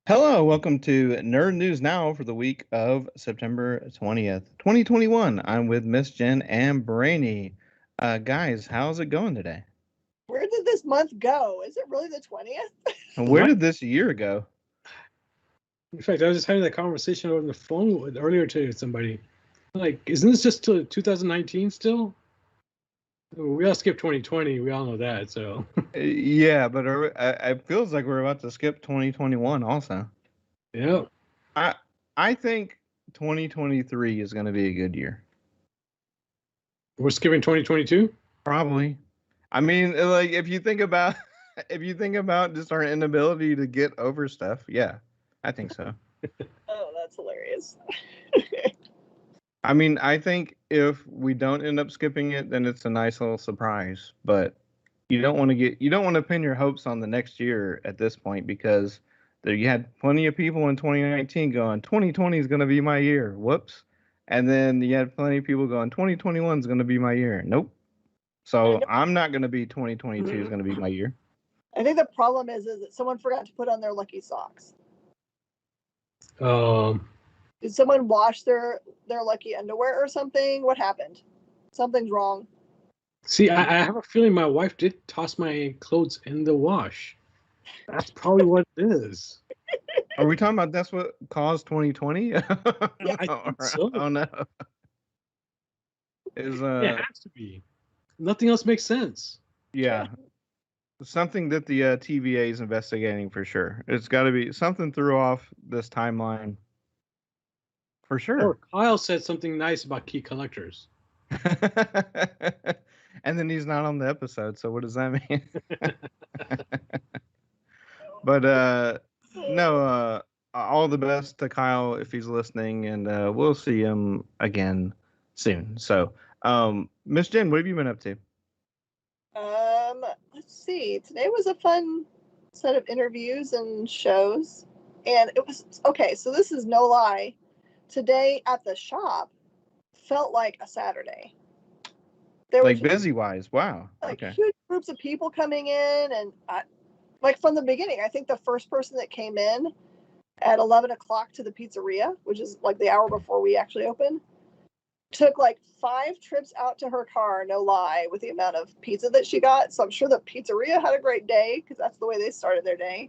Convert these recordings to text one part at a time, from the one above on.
Hello, welcome to Nerd News Now for the week of September 20th, 2021. I'm with Miss Jen and Brainy. Guys, how's it going today? Where did this month go? Is it really the 20th? And where did this year go? In fact, I was just having that conversation over the phone earlier today with somebody. Like, isn't this just 2019 still? We all skipped 2020. We all know that. So Yeah, but it feels like we're about to skip 2021 also. yeah, I think 2023 is going to be a good year. we're skipping 2022. Probably. I mean, like if you think about just our inability to get over stuff, yeah, I think so. Oh, that's hilarious. I mean, I think if we don't end up skipping it, then it's a nice little surprise. But you don't want to pin your hopes on the next year at this point because you had plenty of people in 2019 going 2020 is going to be my year. Whoops. And then you had plenty of people going 2021 is going to be my year. Nope. So I'm not going to be 2022 is going to be my year. I think the problem is that someone forgot to put on their lucky socks. Did someone wash their lucky underwear or something? What happened? Something's wrong. See, I have a feeling my wife did toss my clothes in the wash. That's probably what it is. Are we talking about that's what caused 2020? Yeah, I think so. Oh no. It has to be. Nothing else makes sense. Yeah. Something that the TVA is investigating for sure. It's got to be something threw off this timeline. For sure. Or Kyle said something nice about key collectors. And then he's not on the episode, so what does that mean? But no, all the best to Kyle if he's listening, and we'll see him again soon. So, Miss Jen, what have you been up to? Let's see. Today was a fun set of interviews and shows, and it was okay. So this is no lie. Today at the shop felt like a Saturday. There like busy wise, wow. Like huge groups of people coming in, and like from the beginning, I think the first person that came in at 11 o'clock to the pizzeria, which is like the hour before we actually opened, took like 5 trips out to her car, no lie, with the amount of pizza that she got. So I'm sure the pizzeria had a great day because that's the way they started their day.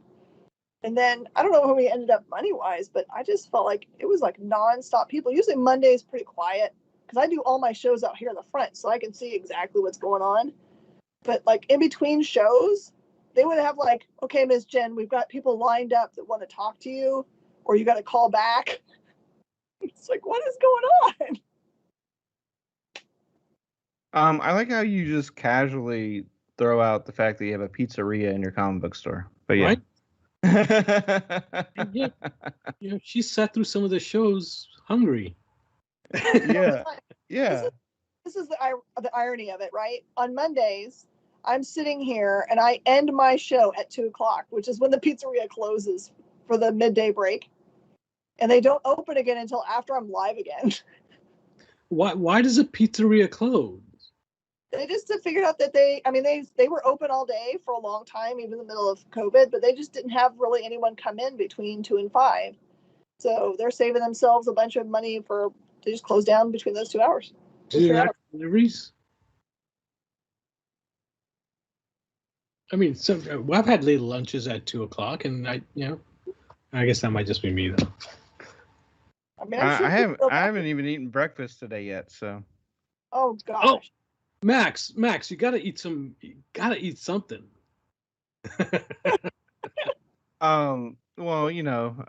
And then I don't know where we ended up money-wise, but I just felt like it was like nonstop people. Usually Monday is pretty quiet because I do all my shows out here in the front, so I can see exactly what's going on. But like in between shows, they would have like, okay, Ms. Jen, we've got people lined up that want to talk to you, or you got to call back. It's like, what is going on? I like how you just casually throw out the fact that you have a pizzeria in your comic book store. But yeah. Right? She sat through some of the shows hungry. Yeah. This is the irony of it, right? On Mondays, I'm sitting here and I end my show at 2 o'clock, which is when the pizzeria closes for the midday break. And they don't open again until after I'm live again. Why does a pizzeria close? They just figured out that they were open all day for a long time, even in the middle of COVID, but they just didn't have really anyone come in between 2 and 5. So they're saving themselves a bunch of money they just close down between those 2 hours. Do you have deliveries? I mean, I've had late lunches at 2 o'clock, and I guess that might just be me though. I mean, I haven't even eaten breakfast today yet, so. Oh gosh. Oh, Max, you gotta eat something. Well,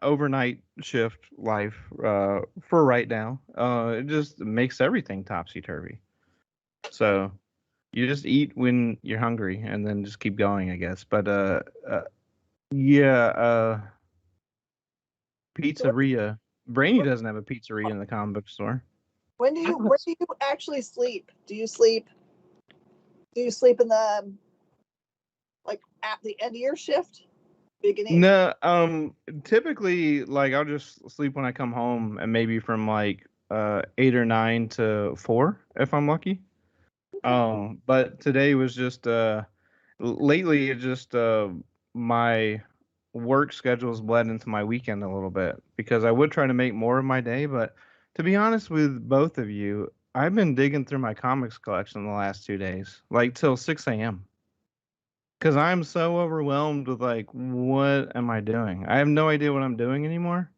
overnight shift life for right now. It just makes everything topsy turvy. So you just eat when you're hungry and then just keep going, I guess. But pizzeria. Brainy doesn't have a pizzeria in the comic book store. Where do you actually sleep? Do you sleep in the like at the end of your shift? Beginning? No, typically like I'll just sleep when I come home and maybe from like 8 or 9 to 4 if I'm lucky. But today was just lately it just my work schedules bled into my weekend a little bit because I would try to make more of my day. But to be honest with both of you, I've been digging through my comics collection the last 2 days, like till 6 a.m. Because I'm so overwhelmed with like, what am I doing? I have no idea what I'm doing anymore.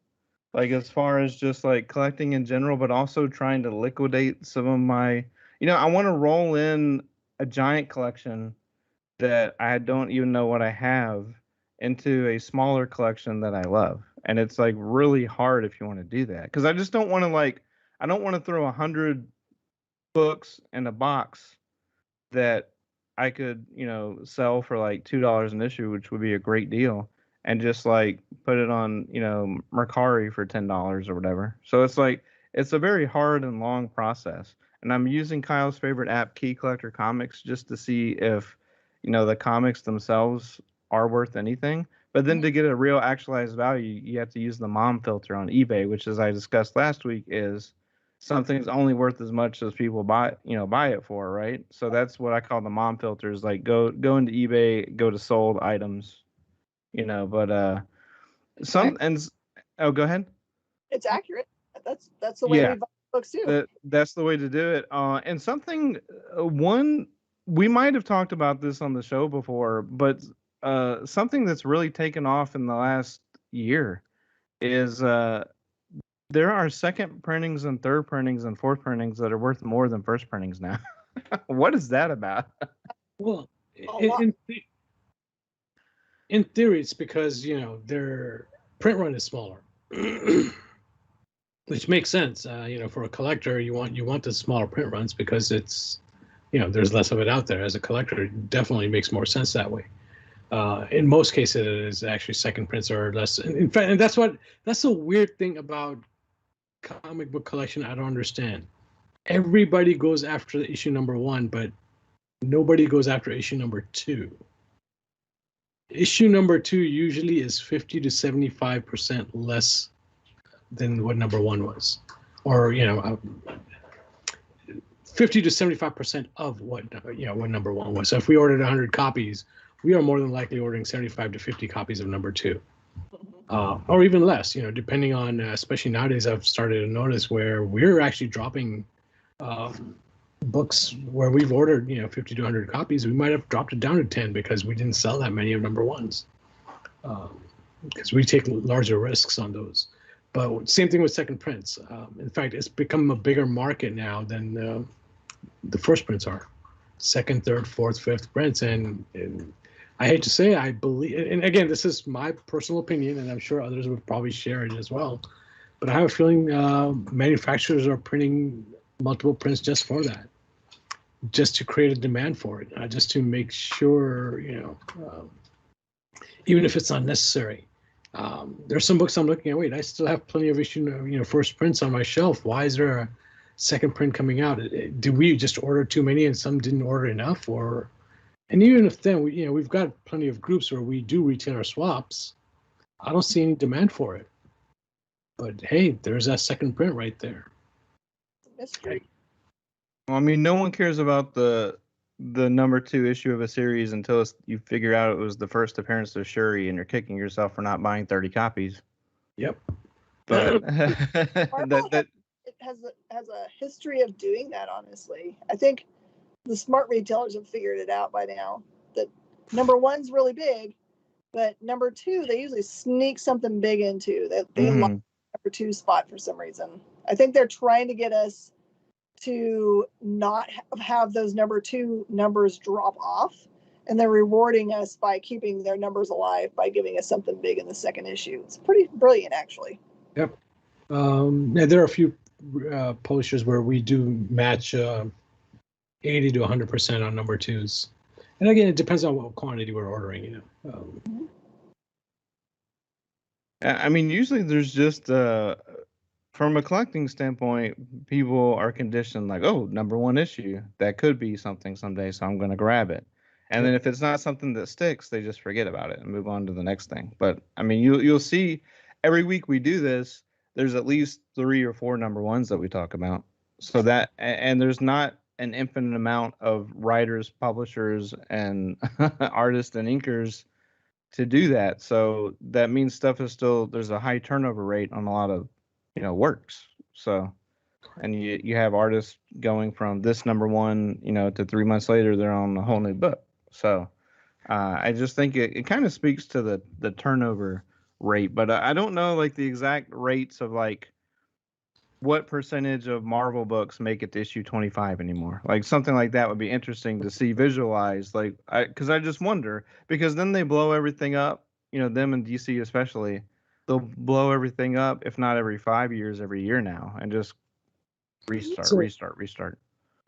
Like as far as just like collecting in general, but also trying to liquidate some of my, I want to roll in a giant collection that I don't even know what I have into a smaller collection that I love. And it's like really hard if you want to do that. Because I just don't want to I don't want to throw 100 books in a box that I could, sell for like $2 an issue, which would be a great deal, and just like put it on, Mercari for $10 or whatever. So it's like it's a very hard and long process. And I'm using Kyle's favorite app, Key Collector Comics, just to see if, the comics themselves are worth anything. But then to get a real actualized value, you have to use the mom filter on eBay, which, as I discussed last week, is something's only worth as much as people buy it for, right? So that's what I call the mom filters. Like go into eBay, go to sold items, but some and oh, go ahead. It's accurate. That's the way Yeah, we buy books too. that's the way to do it. And something one we might have talked about this on the show before, but something that's really taken off in the last year is there are second printings and third printings and fourth printings that are worth more than first printings now. What is that about? Well, in theory, it's because their print run is smaller, which makes sense. For a collector, you want the smaller print runs because it's there's less of it out there. As a collector, it definitely makes more sense that way. In most cases, it is actually second prints are less. In fact, and that's a weird thing about comic book collection. I don't understand. Everybody goes after the issue number 1, but nobody goes after issue number 2. Issue number 2 usually is 50 to 75% less than what number 1 was, or 50 to 75% of what what number 1 was. So if we ordered 100 copies, we are more than likely ordering 75 to 50 copies of number 2, or even less. Depending on, especially nowadays, I've started to notice where we're actually dropping books where we've ordered 50 to 100 copies. We might have dropped it down to 10 because we didn't sell that many of number 1s, because we take larger risks on those. But same thing with second prints. In fact, it's become a bigger market now than the first prints are. Second, third, fourth, fifth prints, and I hate to say, I believe, and again, this is my personal opinion, and I'm sure others would probably share it as well, but I have a feeling manufacturers are printing multiple prints just for that, just to create a demand for it, just to make sure, even if it's unnecessary. There's some books I'm looking at. Wait, I still have plenty of issue, first prints on my shelf. Why is there a second print coming out? Did we just order too many and some didn't order enough? And even if then, we've got plenty of groups where we do retailer swaps. I don't see any demand for it. But hey, there's that second print right there. Mystery. Well, I mean, no one cares about the number 2 issue of a series until you figure out it was the first appearance of Shuri, and you're kicking yourself for not buying 30 copies. Yep. But it has a history of doing that. Honestly, I think the smart retailers have figured it out by now that number 1's really big, but number 2 they usually sneak something big into. They love number 2 spot for some reason. I think they're trying to get us to not have those number 2 numbers drop off, and they're rewarding us by keeping their numbers alive by giving us something big in the second issue. It's pretty brilliant, actually. Yep. Yeah, there are a few publishers where we do match 80 to 100% on number 2s, and again, it depends on what quantity we're ordering. I mean, usually there's just from a collecting standpoint, people are conditioned like, oh, number 1 issue, that could be something someday, so I'm going to grab it. And then if it's not something that sticks, they just forget about it and move on to the next thing. But I mean, you'll see every week we do this, there's at least 3 or 4 number 1s that we talk about. So that, and there's not an infinite amount of writers, publishers, and artists and inkers to do that. So that means stuff is still, there's a high turnover rate on a lot of, works. So, and you have artists going from this number one, to 3 months later, they're on a whole new book. So I just think it kind of speaks to the turnover rate, but I don't know like the exact rates of like what percentage of Marvel books make it to issue 25 anymore. Like something like that would be interesting to see visualized. Like because I just wonder because then they blow everything up. Them and DC especially, they'll blow everything up if not every 5 years, every year now, and just So, restart.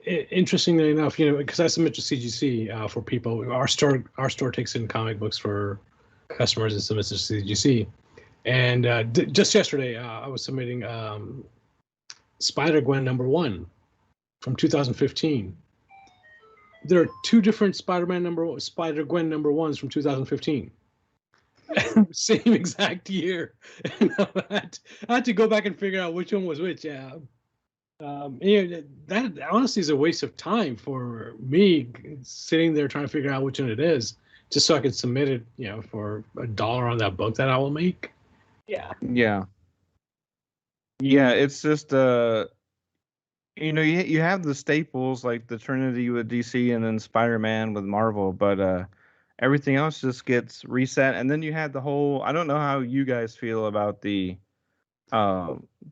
Interestingly enough, because I submit to CGC for people, our store takes in comic books for customers and submits to CGC. And just yesterday, I was submitting Spider-Gwen #1 from 2015. There are two different Spider-Gwen #1s from 2015. Same exact year. And I had to go back and figure out which one was which. Yeah. That honestly is a waste of time for me sitting there trying to figure out which one it is, just so I can submit it, for $1 on that book that I will make. Yeah. Yeah. It's just you have the staples like the Trinity with DC and then Spider-Man with Marvel, but everything else just gets reset. And then you had the whole, I don't know how you guys feel about the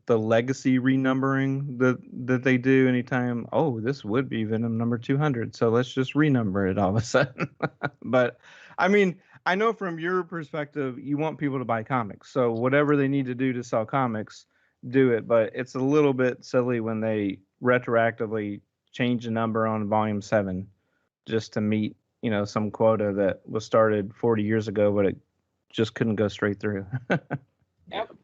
legacy renumbering that they do anytime. Oh, this would be Venom number 200, so let's just renumber it all of a sudden. But I mean, I know from your perspective, you want people to buy comics, so whatever they need to do to sell comics, do it. But it's a little bit silly when they retroactively change the number on volume 7 just to meet some quota that was started 40 years ago, but it just couldn't go straight through. Yep.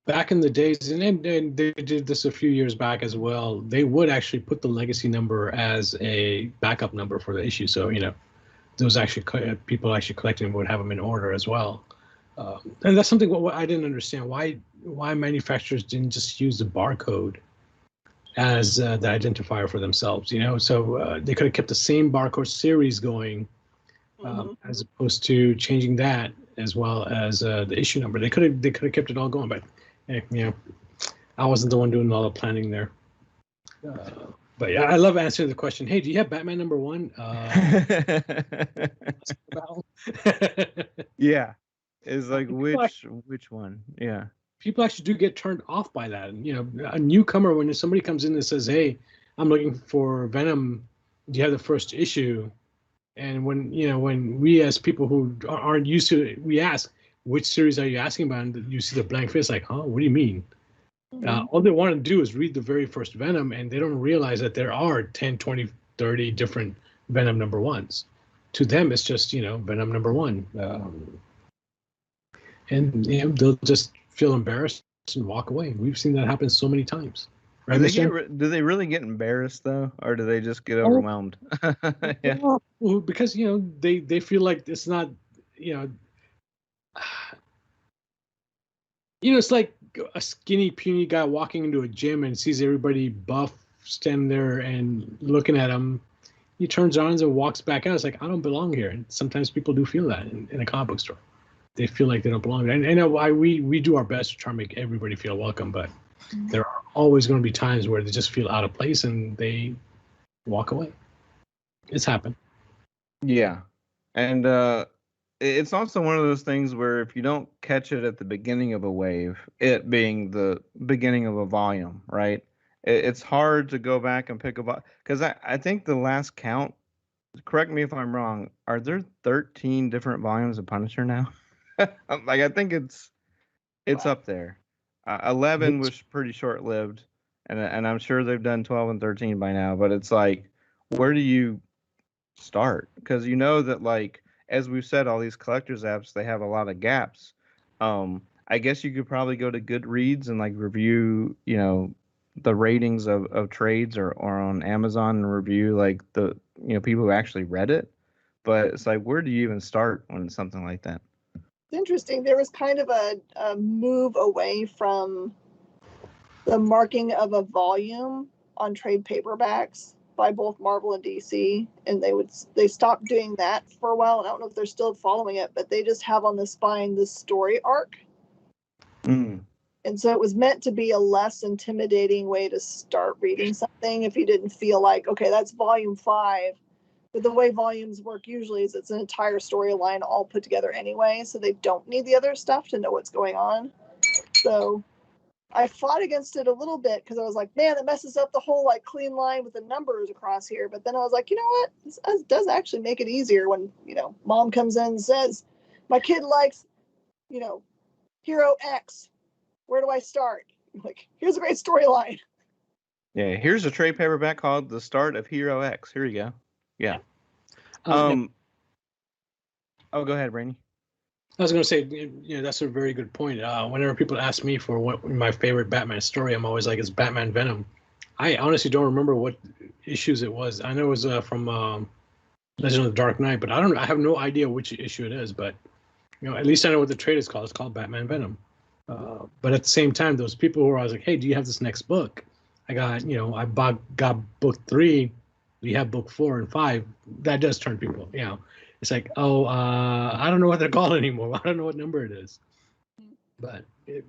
Back in the days, and they did this a few years back as well, they would actually put the legacy number as a backup number for the issue. So, those actually people actually collecting would have them in order as well. And that's something what I didn't understand. Why manufacturers didn't just use the barcode as the identifier for themselves, So they could have kept the same barcode series going, as opposed to changing that as well as the issue number. They could have kept it all going, but I wasn't the one doing all the planning there. But yeah, I love answering the question. Hey, do you have Batman #1? Yeah, it's like which one? Yeah, people actually do get turned off by that. And a newcomer, when somebody comes in and says, "Hey, I'm looking for Venom. Do you have the first issue?" And when we as people who aren't used to it, we ask, "Which series are you asking about?" And you see the blank face, like, "Huh? What do you mean?" All they want to do is read the very first Venom, and they don't realize that there are 10, 20, 30 different Venom #1s. To them, it's just, Venom #1. And they'll just feel embarrassed and walk away. We've seen that happen so many times. Right, do they really get embarrassed though, or do they just get overwhelmed? Yeah. Well, because they feel like it's not, it's like a skinny, puny guy walking into a gym and sees everybody buff standing there and looking at him. He turns on and walks back out. It's like, I don't belong here. And sometimes people do feel that in a comic book store. They feel like they don't belong there. And I know why we do our best to try and make everybody feel welcome, but there are always going to be times where they just feel out of place and they walk away. It's happened. Yeah. And it's also one of those things where if you don't catch it at the beginning of a wave, it being the beginning of a volume, right? It's hard to go back and pick up because I think the last count, correct me if I'm wrong, are there 13 different volumes of Punisher now? Like I think it's up there. 11 was pretty short lived, and I'm sure they've done 12 and 13 by now. But it's like, where do you start? Because that like as we've said, all these collectors apps, they have a lot of gaps. I guess you could probably go to Goodreads and like review, the ratings of trades or on Amazon and review like the people who actually read it. But it's like, where do you even start when it's something like that? It's interesting. There was kind of a move away from the marking of a volume on trade paperbacks by both Marvel and DC, and they stopped doing that for a while. And I don't know if they're still following it, but they just have on the spine this story arc. Mm. And so it was meant to be a less intimidating way to start reading something if you didn't feel like, okay, that's volume 5. But the way volumes work usually is it's an entire storyline all put together anyway, so they don't need the other stuff to know what's going on. So I fought against it a little bit because I was like, man, it messes up the whole like clean line with the numbers across here. But then I was like, you know what? This does actually make it easier when, mom comes in and says, my kid likes, hero X. Where do I start? Like, here's a great storyline. Yeah, here's a trade paperback called The Start of Hero X. Here you go. Yeah. Yeah. Oh, go ahead, Brainy. I was going to say, that's a very good point. Whenever people ask me for what my favorite Batman story, I'm always like, it's Batman Venom. I honestly don't remember what issues it was. I know it was from Legend of the Dark Knight, but I have no idea which issue it is. But at least I know what the trade is called. It's called Batman Venom. But at the same time, those people who are always like, hey, do you have this next book? I got, got book 3. We have book 4 and 5. That does turn people, It's like, I don't know what they're called anymore. I don't know what number it is. But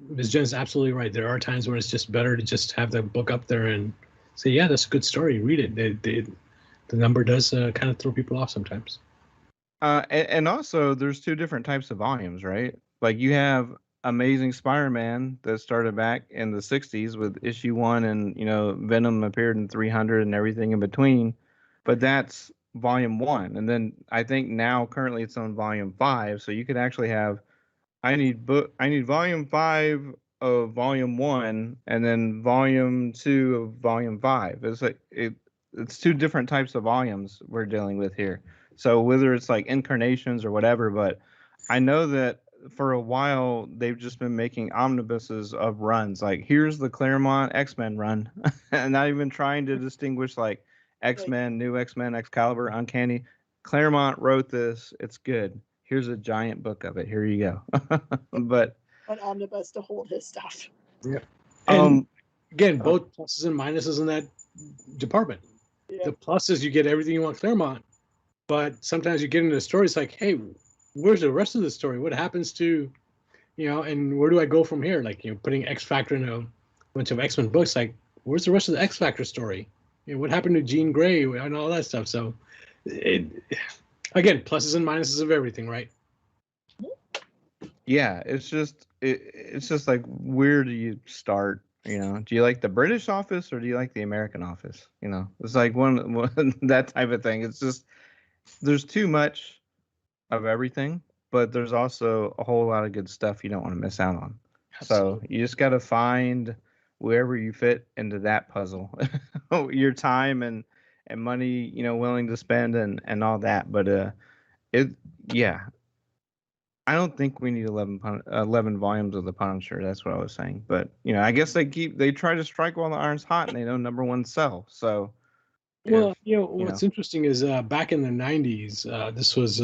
Ms. Jen's absolutely right. There are times when it's just better to just have the book up there and say, yeah, that's a good story. Read it. The number does kind of throw people off sometimes. And also, there's 2 different types of volumes, right? Like you have Amazing Spider-Man that started back in the 60s with issue 1, and Venom appeared in 300 and everything in between. But that's volume 1, and then I think now currently it's on volume 5. So you could actually have I need volume 5 of volume 1, and then volume 2 of volume 5. It's like it's 2 different types of volumes we're dealing with here. So whether it's like incarnations or whatever, but I know that for a while they've just been making omnibuses of runs. Like here's the Claremont X-Men run, and not even trying to distinguish like X-Men, New X-Men, Excalibur, Uncanny. Claremont wrote this. It's good. Here's a giant book of it. Here you go. But an omnibus to hold his stuff. Yeah. And again, both pluses and minuses in that department. Yeah. The pluses, you get everything you want Claremont, but sometimes you get into the story, it's like, hey, where's the rest of the story? What happens to, and where do I go from here? Like, putting X Factor in a bunch of X-Men books, like, where's the rest of the X Factor story? What happened to Jean Grey and all that stuff? So, again, pluses and minuses of everything, right? Yeah, it's just like, where do you start? Do you like the British office or do you like the American office? It's like one that type of thing. It's just there's too much of everything, but there's also a whole lot of good stuff you don't want to miss out on. Absolutely. So you just got to find wherever you fit into that puzzle, your time and money, willing to spend and all that. But I don't think we need 11 volumes of the Punisher. That's what I was saying. But I guess they try to strike while the iron's hot, and they know number 1 sell. So, well, what's interesting is back in the 90s, this was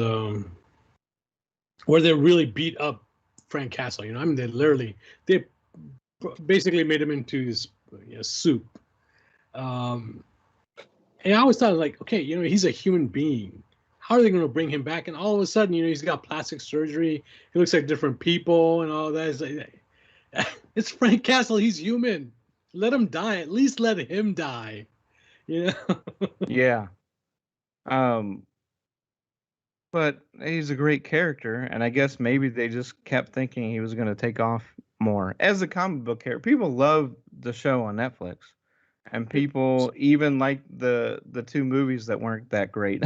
where they really beat up Frank Castle. I mean, they basically made him into this soup. And I always thought, like, okay, he's a human being. How are they going to bring him back? And all of a sudden, he's got plastic surgery. He looks like different people and all that. It's like, it's Frank Castle. He's human. Let him die. At least let him die. Yeah. But he's a great character, and I guess maybe they just kept thinking he was going to take off more as a comic book character. People love the show on Netflix. And people even like the 2 movies that weren't that great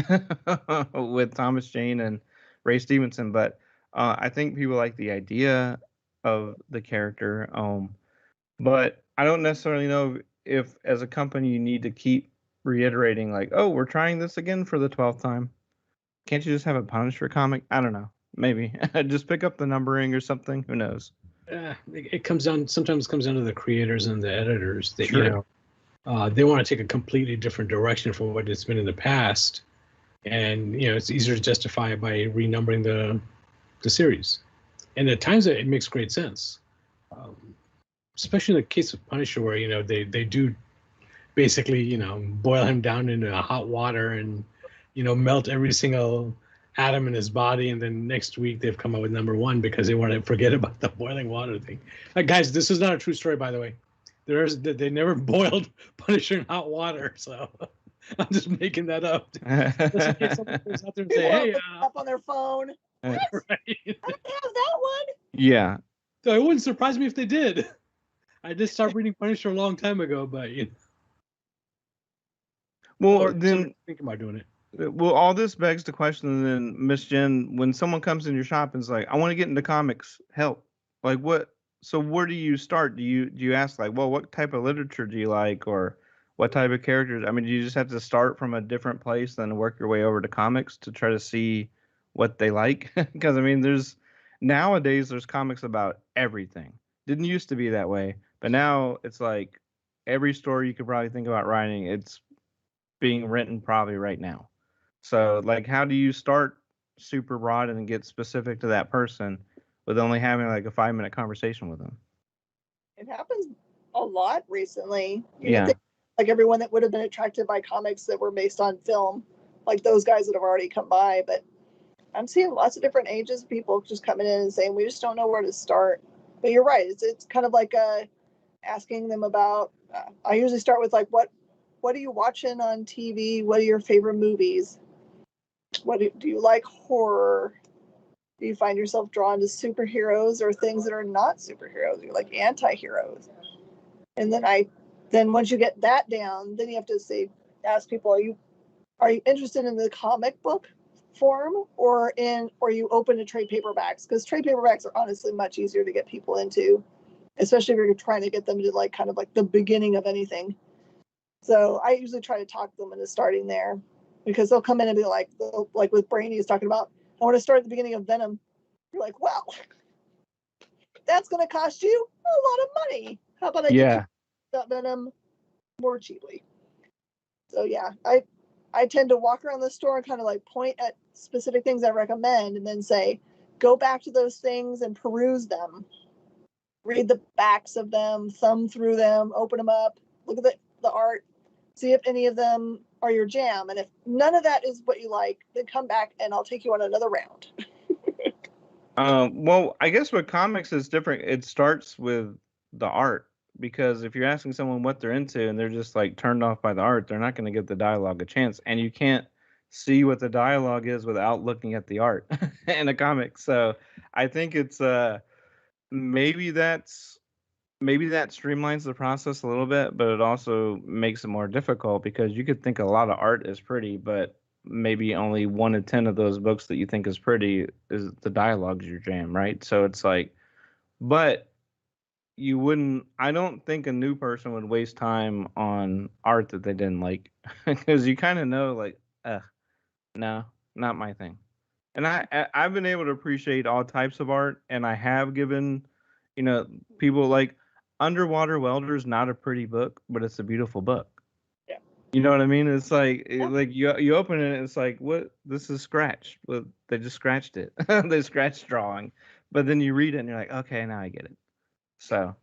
with Thomas Jane and Ray Stevenson. But I think people like the idea of the character. But I don't necessarily know if as a company you need to keep reiterating like, oh, we're trying this again for the 12th time. Can't you just have a Punisher comic? I don't know. Maybe just pick up the numbering or something. Who knows? It comes down. Sometimes it comes down to the creators and the editors. That sure. They want to take a completely different direction from what it's been in the past, and it's easier to justify it by renumbering the series. And at times it makes great sense, especially in the case of Punisher, where they do basically, boil him down into hot water and, melt every single atom in his body. And then next week they've come up with number one because they want to forget about the boiling water thing. Guys, this is not a true story, by the way. They never boiled Punisher in hot water, so I'm just making that up. Just in case someone goes out there and say, "Hey, up on their phone." What? Right. I didn't have that one. Yeah. So it wouldn't surprise me if they did. I did start reading Punisher a long time ago, but Well, then thinking about doing it. Well, all this begs the question then, Miss Jen, when someone comes in your shop and is like, I want to get into comics, help. Like what so where do you start? Do you ask like, well, what type of literature do you like, or what type of characters? I mean, do you just have to start from a different place then work your way over to comics to try to see what they like? Because I mean, nowadays there's comics about everything. Didn't used to be that way, but now it's like every story you could probably think about writing, it's being written probably right now. So, like, how do you start super broad and get specific to that person with only having like a 5 minute conversation with them? It happens a lot recently. Yeah. Think, like everyone that would have been attracted by comics that were based on film, like those guys that have already come by. But I'm seeing lots of different ages of people just coming in and saying, we just don't know where to start. But you're right. It's kind of like asking them about, I usually start with like, what are you watching on TV? What are your favorite movies? What do you like horror? Do you find yourself drawn to superheroes or things that are not superheroes? You like anti-heroes? And then once you get that down, then you have to ask people, are you interested in the comic book form, or are you open to trade paperbacks? Because trade paperbacks are honestly much easier to get people into, especially if you're trying to get them to like kind of like the beginning of anything. So I usually try to talk them into starting there, because they'll come in and be like with Brainy is talking about, I want to start at the beginning of Venom. You're like, well, that's going to cost you a lot of money. How about I get you Venom more cheaply? So yeah, I tend to walk around the store and kind of like point at specific things I recommend and then say, go back to those things and peruse them. Read the backs of them, thumb through them, open them up, look at the art, see if any of them are your jam. And if none of that is what you like, then come back and I'll take you on another round. Well, I guess with comics it's different. It starts with the art, because if you're asking someone what they're into and they're just like turned off by the art, they're not going to give the dialogue a chance. And you can't see what the dialogue is without looking at the art in a comic. So I think it's maybe that streamlines the process a little bit, but it also makes it more difficult, because you could think a lot of art is pretty, but maybe only 1 in 10 of those books that you think is pretty is the dialogue's your jam, right? So it's like, but I don't think a new person would waste time on art that they didn't like, because you kind of know, like, no, not my thing. And I've been able to appreciate all types of art, and I have given, people like Underwater Welder's not a pretty book, but it's a beautiful book. Yeah. You know what I mean? It's like like you open it and it's like, what? This is scratched. Well, they just scratched it. They scratched drawing, but then you read it and you're like, okay, now I get it. So,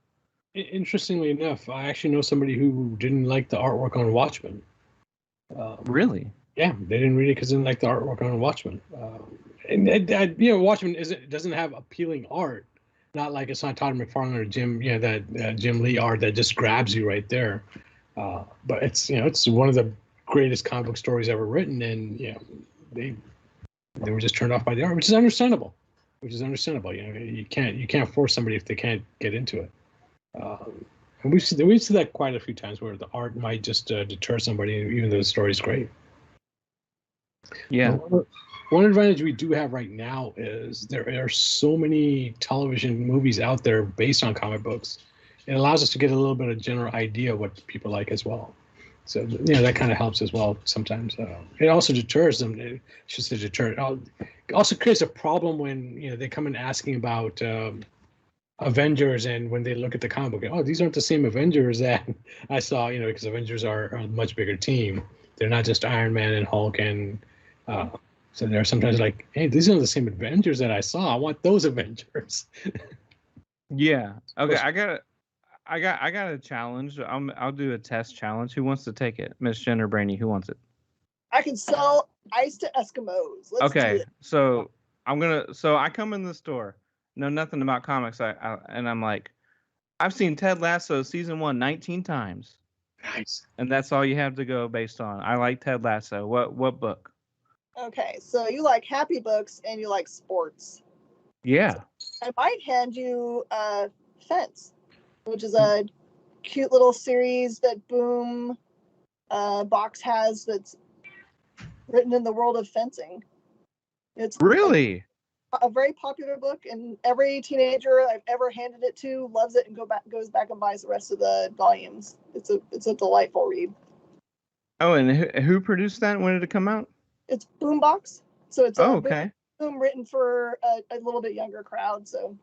interestingly enough, I actually know somebody who didn't like the artwork on Watchmen. Really? Yeah, they didn't read it because they didn't like the artwork on Watchmen. Watchmen doesn't have appealing art, not like it's not Todd McFarlane or Jim Lee art that just grabs you right there. But it's one of the greatest comic book stories ever written, and they were just turned off by the art, which is understandable. You can't force somebody if they can't get into it. And we've seen that quite a few times where the art might just deter somebody, even though the story's great. Yeah. One advantage we do have right now is there are so many television movies out there based on comic books. It allows us to get a little bit of general idea of what people like as well. So that kind of helps as well sometimes. It also deters them. It also creates a problem when they come in asking about Avengers, and when they look at the comic book, oh, these aren't the same Avengers that I saw. Because Avengers are a much bigger team. They're not just Iron Man and Hulk, and so they're sometimes like, hey, these are the same Avengers that I saw. I want those Avengers. Yeah. Okay. I got a challenge. I'll do a test challenge. Who wants to take it? Miss Jen or Brainy? Who wants it? I can sell ice to Eskimos. Let's do Okay, it. so so I come in the store, know nothing about comics. And I'm like, I've seen Ted Lasso season 1 19 times, Nice. and that's all you have to go based on. I like Ted Lasso. What book? Okay, so you like happy books and you like sports. Yeah. I might hand you Fence, which is a cute little series that Boom Box has that's written in the world of fencing. It's Really? a very popular book, and every teenager I've ever handed it to loves it and goes back and buys the rest of the volumes. It's a delightful read. Oh, and who produced that? When did it come out? It's Boombox, so it's Oh, a okay. boom written for a little bit younger crowd. So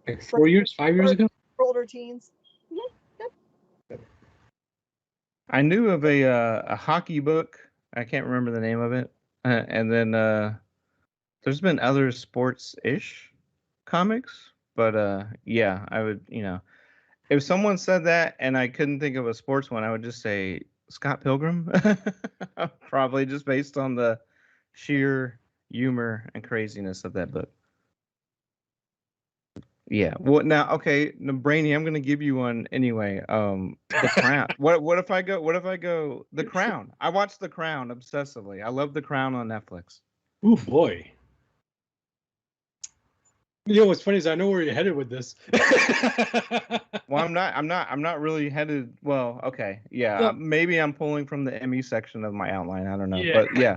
Like 4 years, 5 years ago. for older teens. I knew of a hockey book. I can't remember the name of it. And then there's been other sports-ish comics, but yeah, I would, if someone said that and I couldn't think of a sports one, I would just say Scott Pilgrim. Probably just based on the sheer humor and craziness of that book. Yeah. Well, now, okay, Brainy, I'm gonna give you one anyway. The Crown. What if I go The Crown? I watch The Crown obsessively. I love The Crown on Netflix. Oh boy. You know what's funny is I know where you're headed with this. Well, I'm not really headed. Well, okay, yeah, No. maybe I'm pulling from the Emmy section of my outline. I don't know, Yeah. but yeah.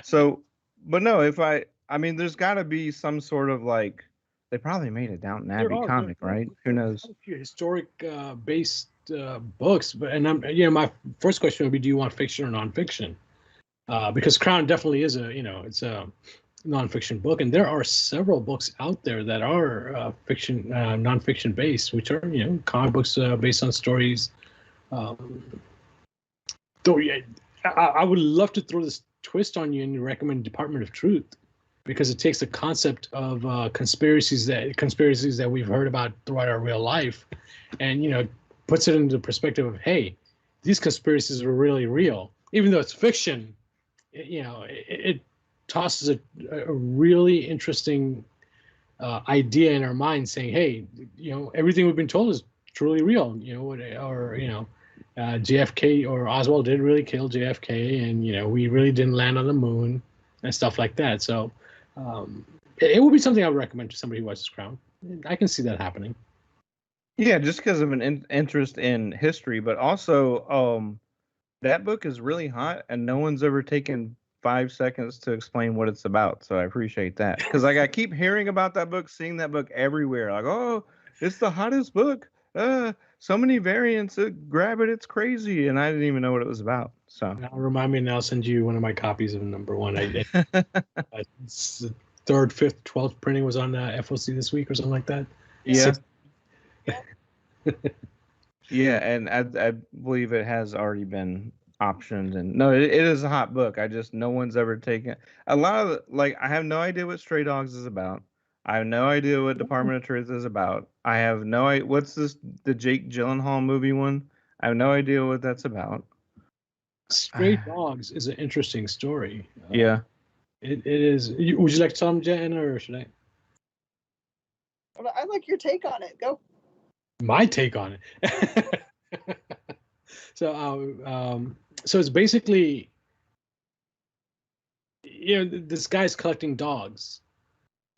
So, but no, if I mean, there's got to be some sort of like they probably made a Downton Abbey comic, right? Who knows? Historic based books, but my first question would be, do you want fiction or nonfiction? Because Crown definitely is it's a nonfiction book, and there are several books out there that are fiction, nonfiction based, which are comic books based on stories. Though yeah, I would love to throw this twist on you and recommend Department of Truth, because it takes the concept of conspiracies that we've heard about throughout our real life, and puts it into the perspective of, hey, these conspiracies were really real, even though it's fiction. It tosses a really interesting idea in our mind, saying, hey, everything we've been told is truly real. JFK or Oswald did really kill JFK, and we really didn't land on the moon and stuff like that. So it would be something I would recommend to somebody who watches Crown. I can see that happening. Yeah, just because of an interest in history, but also that book is really hot, and no one's ever taken 5 seconds to explain what it's about. So I appreciate that, because like I keep hearing about that book, seeing that book everywhere. Like, oh, it's the hottest book. So many variants. Grab it. It's crazy, and I didn't even know what it was about. So Now remind me, and I'll send you one of my copies of number one. It's the 3rd, 5th, 12th printing was on FOC this week or something like that. Yeah. Yeah, and I believe it has already been optioned, and no, it is a hot book. No one's ever taken a lot of I have no idea what Stray Dogs is about. I have no idea what Department of Truth is about. I have no idea what's the Jake Gyllenhaal movie one. I have no idea what that's about. Stray Dogs is an interesting story. Yeah. It is. Would you like to tell them, Jen, or should I? I like your take on it. Go. My take on it. So it's basically, this guy's collecting dogs.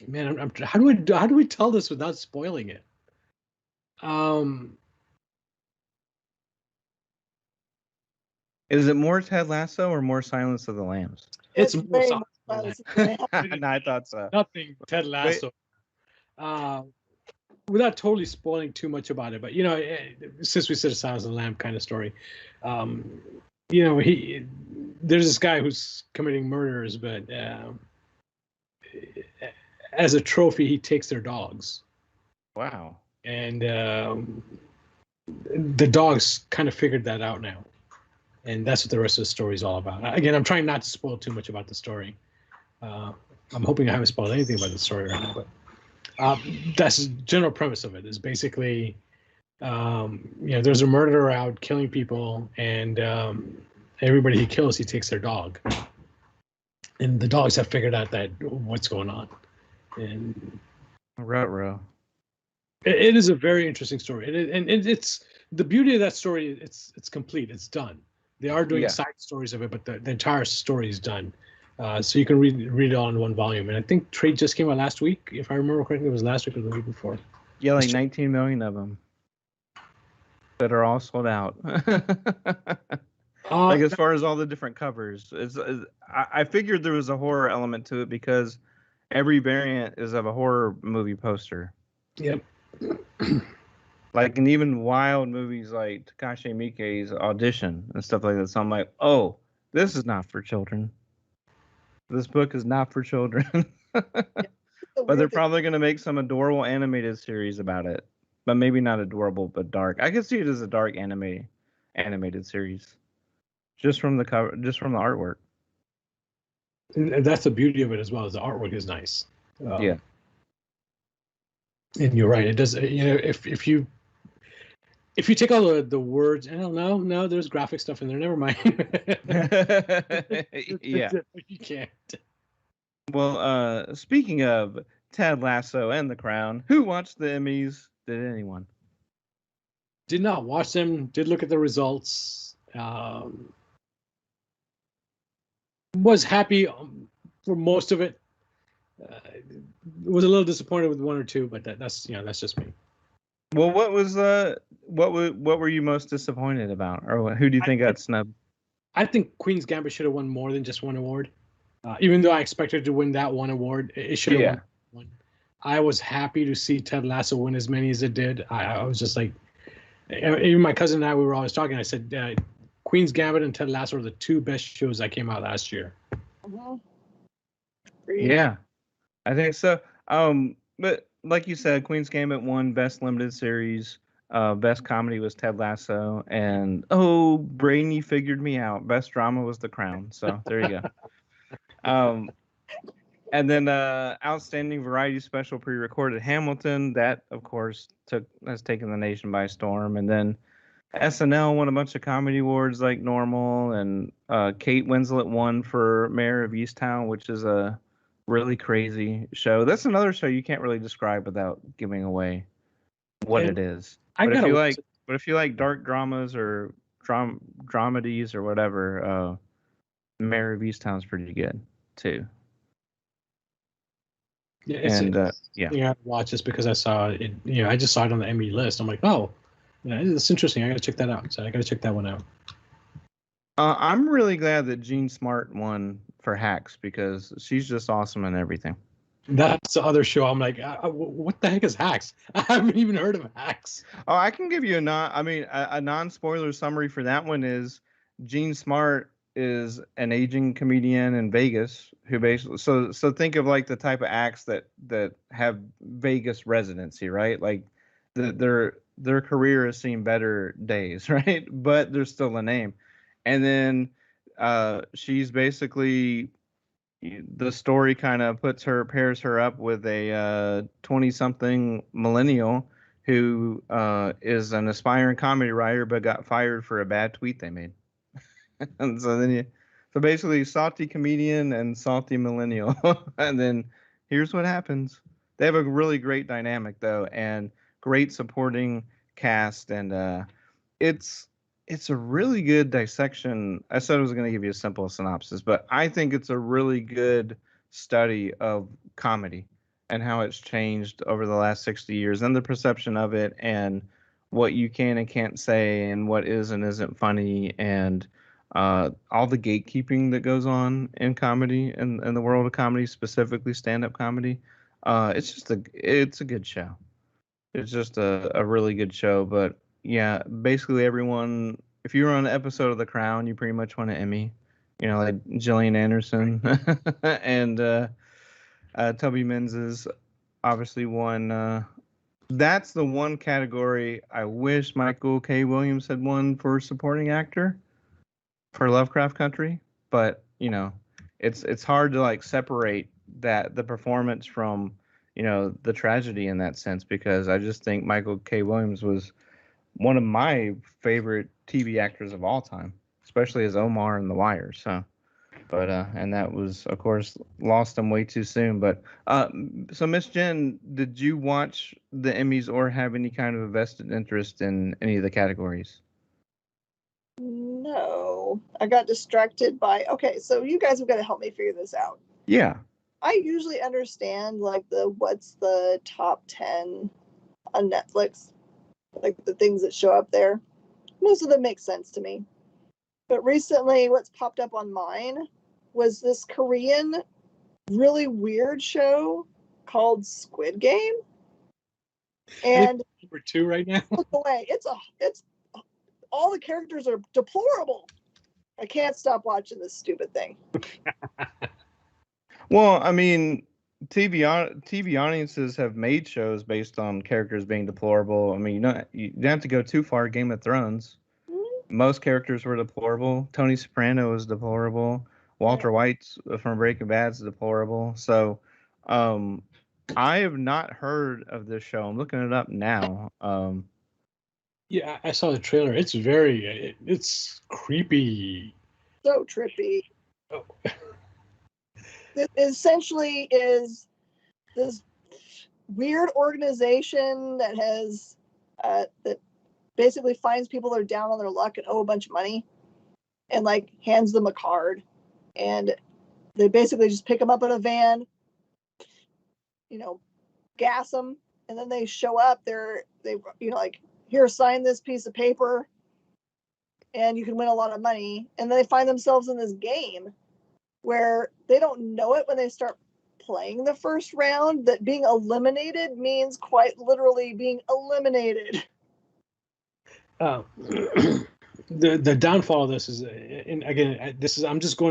Man, how do we tell this without spoiling it? Is it more Ted Lasso or more Silence of the Lambs? It's very more much solid. No, I thought so. Nothing Ted Lasso. Without totally spoiling too much about it, but since we said a Silence of the Lamb kind of story, there's this guy who's committing murders, but as a trophy, he takes their dogs. Wow. And the dogs kind of figured that out now, and that's what the rest of the story is all about. Again, I'm trying not to spoil too much about the story. I'm hoping I haven't spoiled anything about the story right now, but that's the general premise of it. Is basically There's a murderer out killing people, and everybody he kills, he takes their dog, and the dogs have figured out that what's going on, and Ruh-roh. it is a very interesting story, it's the beauty of that story. It's complete. It's done. They are doing side stories of it, but the entire story is done. So you can read it all in one volume. And I think trade just came out last week, if I remember correctly. It was last week or the week before. Yeah, like 19 million of them that are all sold out. Like as far as all the different covers, I figured there was a horror element to it because every variant is of a horror movie poster. Yep. Like, and even wild movies like Takashi Miike's Audition and stuff like that. So I'm like, oh, this is not for children. This book is not for children. But they're probably going to make some adorable animated series about it. But maybe not adorable, but dark. I could see it as a dark animated series. Just from the cover, just from the artwork. And that's the beauty of it as well, as the artwork is nice. Yeah. And you're right. It does, if you take all the words, no, there's graphic stuff in there. Never mind. Yeah. You can't. Well, speaking of Ted Lasso and The Crown, who watched the Emmys? Did anyone? Did not watch them. Did look at the results. Was happy for most of it. Was a little disappointed with one or two, but that's just me. Well, what were you most disappointed about, or who do you think got snubbed? I think Queen's Gambit should have won more than just one award. Even though I expected to win that one award, it should have won one. I was happy to see Ted Lasso win as many as it did. I was just like, even my cousin and I, we were always talking. I said, Queen's Gambit and Ted Lasso are the two best shows that came out last year. Yeah, I think so. But like you said, Queen's Gambit won Best Limited Series. Best Comedy was Ted Lasso, and Brainy figured me out. Best Drama was The Crown. So there you go. And then Outstanding Variety Special Pre-Recorded Hamilton. That, of course, has taken the nation by storm. And then SNL won a bunch of comedy awards like normal, and Kate Winslet won for Mayor of Easttown, which is a really crazy show. That's another show you can't really describe without giving away what it is. But if you like dark dramas or dramedies or whatever, Mayor of Easttown's pretty good too. Yeah, I watched this because I saw it. I just saw it on the Emmy list. I'm like, oh, it's interesting. I got to check that out. So I got to check that one out. I'm really glad that Jean Smart won for Hacks because she's just awesome in everything. That's the other show. I'm like, what the heck is Hacks? I haven't even heard of Hacks. Oh, I can give you a non-spoiler summary for that one is Jean Smart is an aging comedian in Vegas who basically so think of like the type of acts that have Vegas residency, right? Like their career has seen better days, right? But there's still a name. And then she's basically, the story kind of pairs her up with a 20-something millennial who is an aspiring comedy writer but got fired for a bad tweet they made. And so basically salty comedian and salty millennial. And then here's what happens. They have a really great dynamic though, and great supporting cast, and it's a really good dissection. I said I was going to give you a simple synopsis, but I think it's a really good study of comedy and how it's changed over the last 60 years and the perception of it and what you can and can't say and what is and isn't funny and all the gatekeeping that goes on in comedy and in the world of comedy, specifically stand-up comedy. It's a good show. It's just a really good show. But yeah, basically everyone, if you were on an episode of The Crown, you pretty much won an Emmy. Like Gillian Anderson and Toby Menzies obviously won. That's the one category I wish Michael K. Williams had won for supporting actor for Lovecraft Country, but it's hard to like separate the performance from the tragedy in that sense, because I just think Michael K. Williams was one of my favorite TV actors of all time, especially as Omar in The Wire. So, but and that was, of course, lost him way too soon. But so Miss Jen, did you watch the Emmys or have any kind of a vested interest in any of the categories? No, I got distracted by. Okay, so you guys have got to help me figure this out. Yeah. I usually understand like what's the top 10 on Netflix, like the things that show up there. Most of them make sense to me. But recently, what's popped up on mine was this Korean really weird show called Squid Game. And Number 2 right now. look away. It's all the characters are deplorable. I can't stop watching this stupid thing. Well, I mean, TV audiences have made shows based on characters being deplorable. I mean, you don't have to go too far. Game of Thrones, most characters were deplorable. Tony Soprano was deplorable. Walter White from Breaking Bad is deplorable. So, I have not heard of this show. I'm looking it up now. Yeah, I saw the trailer. It's it's creepy. So trippy. Oh. It essentially is this weird organization that has that basically finds people that are down on their luck and owe a bunch of money and like hands them a card, and they basically just pick them up in a van, gas them, and then they show up. They like, here, sign this piece of paper and you can win a lot of money. And then they find themselves in this game where they don't know it when they start playing the first round, that being eliminated means quite literally being eliminated. The downfall of this is, and again, I'm just going